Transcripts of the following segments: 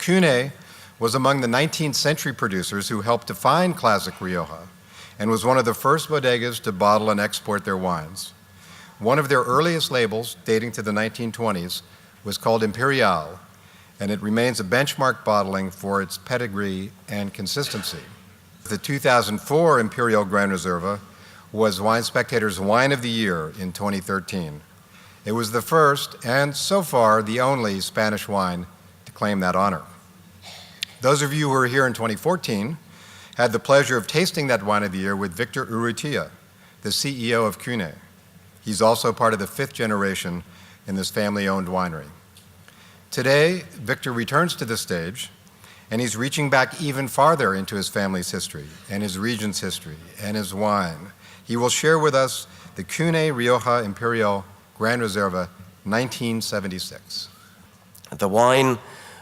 Cune was among the 19th century producers who helped define classic Rioja and was one of the first bodegas to bottle and export their wines. One of their earliest labels, dating to the 1920s, was called Imperial, and it remains a benchmark bottling for its pedigree and consistency. The 2004 Imperial Gran Reserva was Wine Spectator's Wine of the Year in 2013. It was the first, and so far, the only Spanish wine to claim that honor. Those of you who were here in 2014 had the pleasure of tasting that Wine of the Year with Victor Urrutia, the CEO of Cune. He's also part of the 5th generation in this family-owned winery. Today, Victor returns to the stage, and he's reaching back even farther into his family's history, and his region's history, and his wine. He will share with us the Cune Rioja Imperial Gran Reserva 1976. The wine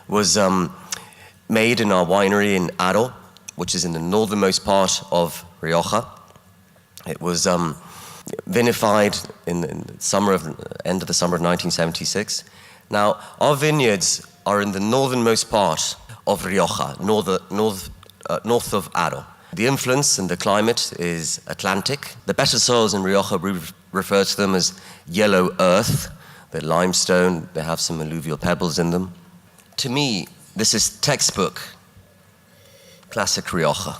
was made in our winery in Aro, which is in the northernmost part of Rioja. It was vinified in the end of the summer of 1976. Now, our vineyards are in the northernmost part of Rioja, north of Aro. The influence and the climate is Atlantic. The better soils in Rioja, we refer to them as yellow earth. They're limestone, they have some alluvial pebbles in them. To me, this is textbook classic Rioja.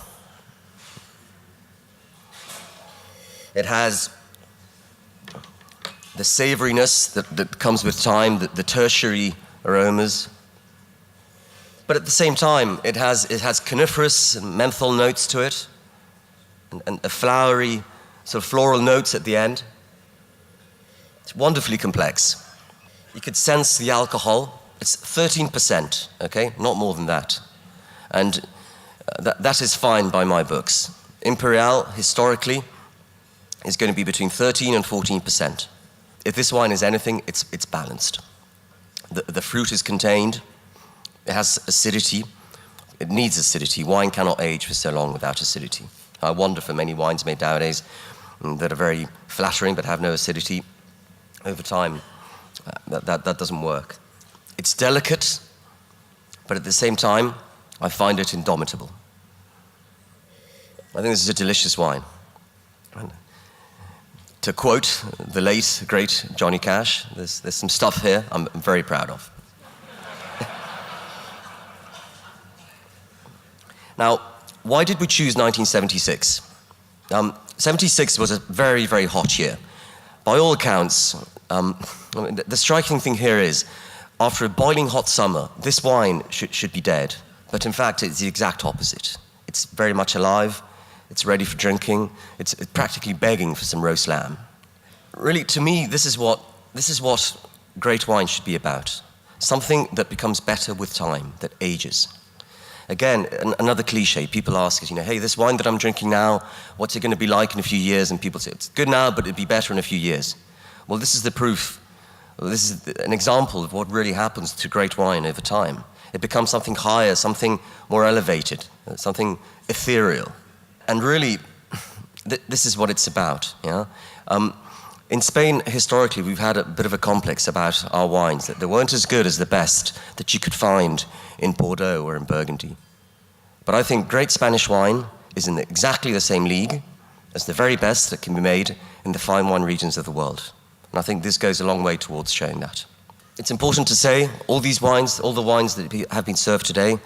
It has the savoriness that comes with time, the tertiary aromas. But at the same time, it has coniferous and menthol notes to it, and a flowery, sort of floral notes at the end. It's wonderfully complex. You could sense the alcohol. It's 13%, okay? Not more than that. And that is fine by my books. Imperial, historically, is going to be between 13 and 14%. If this wine is anything, it's balanced. The fruit is contained. It has acidity. It needs acidity. Wine cannot age for so long without acidity. I wonder for many wines made nowadays that are very flattering but have no acidity, over time, that doesn't work. It's delicate, but at the same time, I find it indomitable. I think this is a delicious wine. And to quote the late, great Johnny Cash, there's some stuff here I'm very proud of. Now, why did we choose 1976? 76 was a very, very hot year. By all accounts, the striking thing here is, after a boiling hot summer, this wine should be dead. But in fact, it's the exact opposite. It's very much alive. It's ready for drinking. It's practically begging for some roast lamb. Really, to me, this is what great wine should be about. Something that becomes better with time, that ages. Again, another cliche. People ask us, hey, this wine that I'm drinking now, what's it going to be like in a few years? And people say, it's good now, but it'd be better in a few years. Well, this is the proof. This is an example of what really happens to great wine over time. It becomes something higher, something more elevated, something ethereal. And really, this is what it's about. Yeah? In Spain, historically, we've had a bit of a complex about our wines, that they weren't as good as the best that you could find in Bordeaux or in Burgundy. But I think great Spanish wine is in exactly the same league as the very best that can be made in the fine wine regions of the world. And I think this goes a long way towards showing that. It's important to say, all these wines, all the wines that have been served today,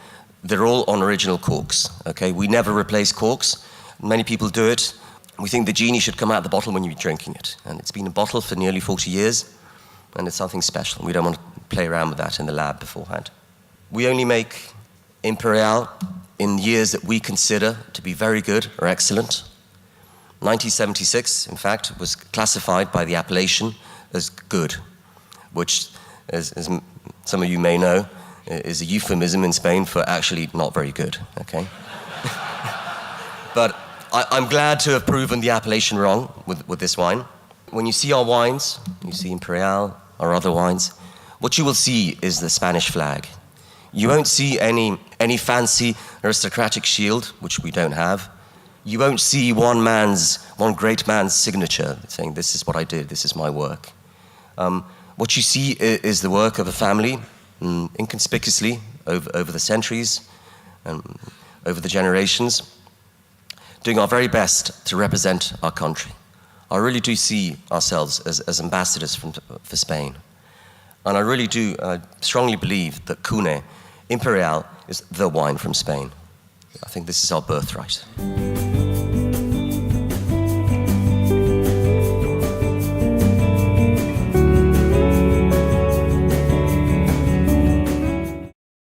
they're all on original corks, okay? We never replace corks. Many people do it. We think the genie should come out of the bottle when you're drinking it. And it's been in a bottle for nearly 40 years, and it's something special. We don't want to play around with that in the lab beforehand. We only make Imperial in years that we consider to be very good or excellent. 1976, in fact, was classified by the appellation as good, which, as some of you may know, is a euphemism in Spain for actually not very good, okay? But I'm glad to have proven the appellation wrong with this wine. When you see our wines, you see Imperial, or other wines, what you will see is the Spanish flag. You won't see any fancy aristocratic shield, which we don't have. You won't see one great man's signature saying, this is what I did, this is my work. What you see is the work of a family, inconspicuously, over the centuries and over the generations, doing our very best to represent our country. I really do see ourselves as ambassadors for Spain. And I really do strongly believe that Cune Imperial is the wine from Spain. I think this is our birthright.